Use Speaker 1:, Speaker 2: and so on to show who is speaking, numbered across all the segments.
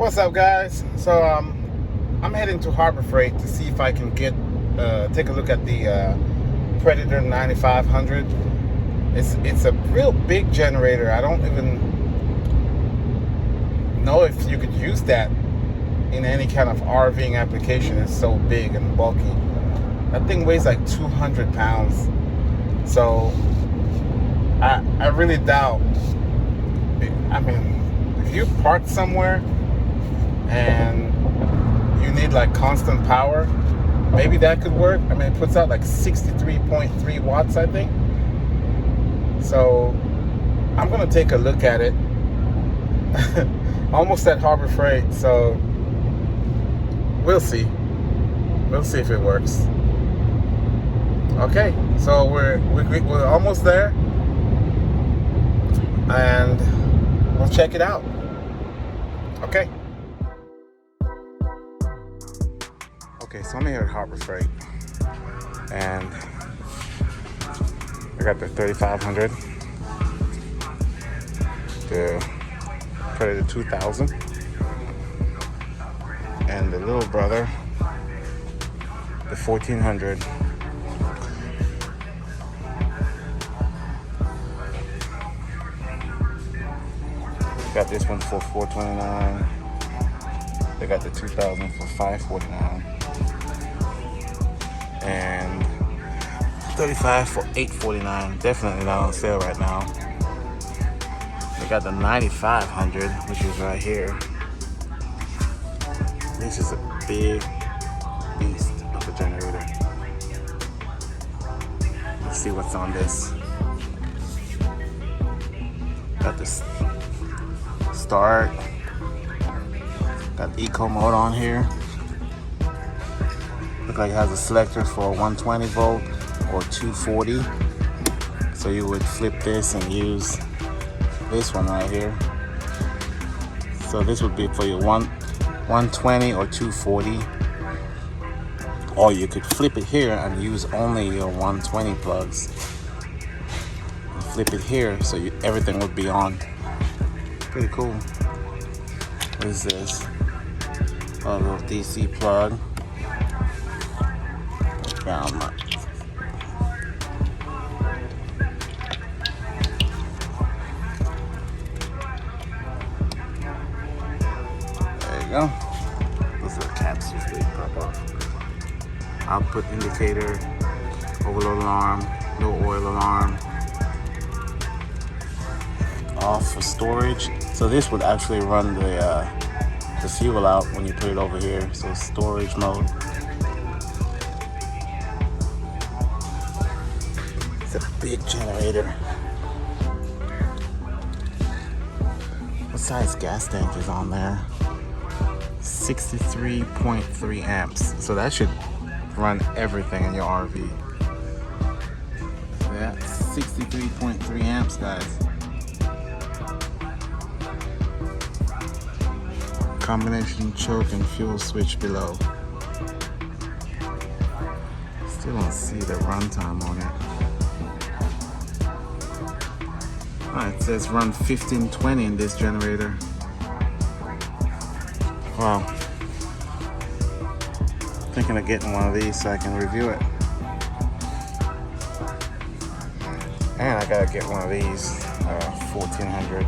Speaker 1: What's up, guys? So I'm heading to Harbor Freight to see if I can take a look at the Predator 9500. It's a real big generator. I don't even know if you could use that in any kind of RVing application. It's so big and bulky. That thing weighs like 200 pounds. So I really doubt. I mean, if you park somewhere and you need like constant power, maybe that could work. I mean, it puts out like 63.3 watts, I think. So I'm gonna take a look at it. Almost at Harbor Freight, so we'll see if it works. Okay, so we're almost there, and we'll check it out. Okay. Okay, so I'm here at Harbor Freight, and I got the 3500, the Predator 2000, and the little brother, the 1400. Got this one for $429. They got the 2000 for $549. And 35 for $849. Definitely not on sale right now. They got the 9500, which is right here. This is a big beast of a generator. Let's see what's on this. Got this start. Got eco mode on here. Look like it has a selector for 120 volt or 240. So you would flip this and use this one right here. So this would be for your 120 or 240. Or you could flip it here and use only your 120 plugs. And flip it here so everything would be on. Pretty cool. What is this? A little DC plug. Ground nut. There you go. Those are the caps usually pop off. Output indicator, overload alarm, no oil alarm. Off for storage. So this would actually run the fuel out when you put it over here. So storage mode. It's a big generator. What size gas tank is on there? 63.3 amps. So that should run everything in your RV. So yeah, 63.3 amps, guys. Combination choke and fuel switch below. Still don't see the runtime on it. It says run 1520 in this generator. Wow. Thinking of getting one of these so I can review it. And I gotta get one of these 1400.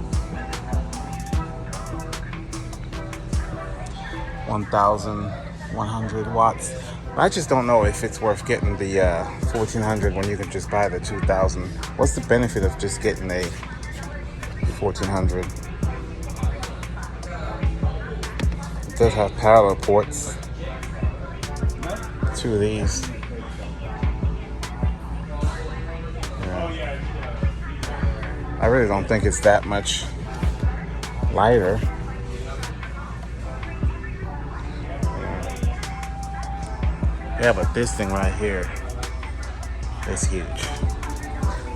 Speaker 1: 1100 watts. I just don't know if it's worth getting the 1400 when you can just buy the 2000. What's the benefit of just getting a 1400? It does have parallel ports. Two of these. Yeah. I really don't think it's that much lighter. Yeah, but this thing right here is huge.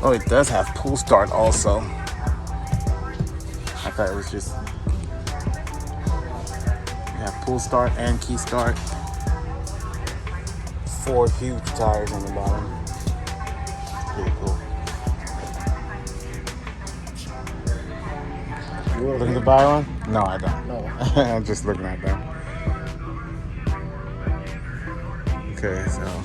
Speaker 1: Oh, it does have pull start also. I thought it was just... Yeah, pull start and key start. 4 huge tires on the bottom. Pretty cool. You looking to buy one? No, I don't.
Speaker 2: No.
Speaker 1: I'm just looking at them. Okay, so.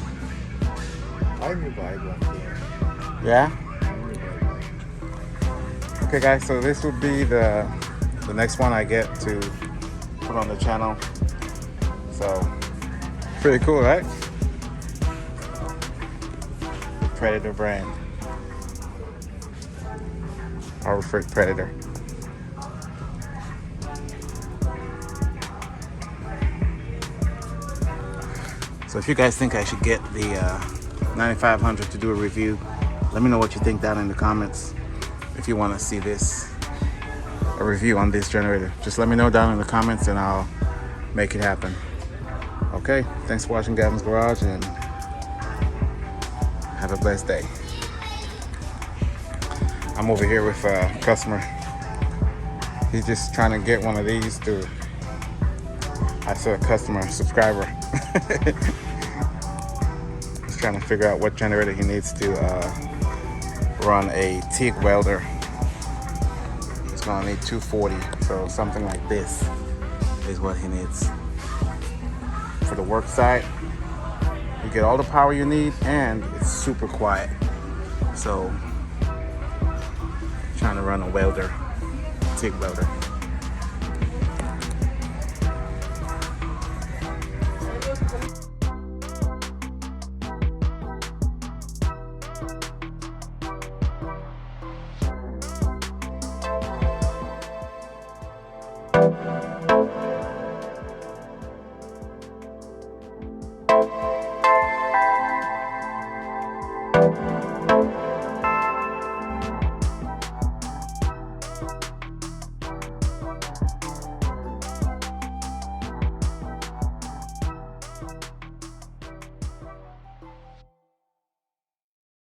Speaker 2: I need to buy one too.
Speaker 1: Yeah?
Speaker 2: I need to buy one.
Speaker 1: Okay, guys, so this would be the next one I get to put on the channel. So, pretty cool, right? The Predator brand. Our Predator. So if you guys think I should get the 9500 to do a review, let me know what you think down in the comments. If you want to see a review on this generator, just let me know down in the comments and I'll make it happen. Okay, thanks for watching Gavin's Garage and have a blessed day. I'm over here with a customer. He's just trying to get one of these to, I saw a customer, subscriber. He's trying to figure out what generator he needs to run a TIG welder. He's gonna need 240, so something like this is what he needs. For the work site, you get all the power you need and it's super quiet. So, trying to run a welder, TIG welder.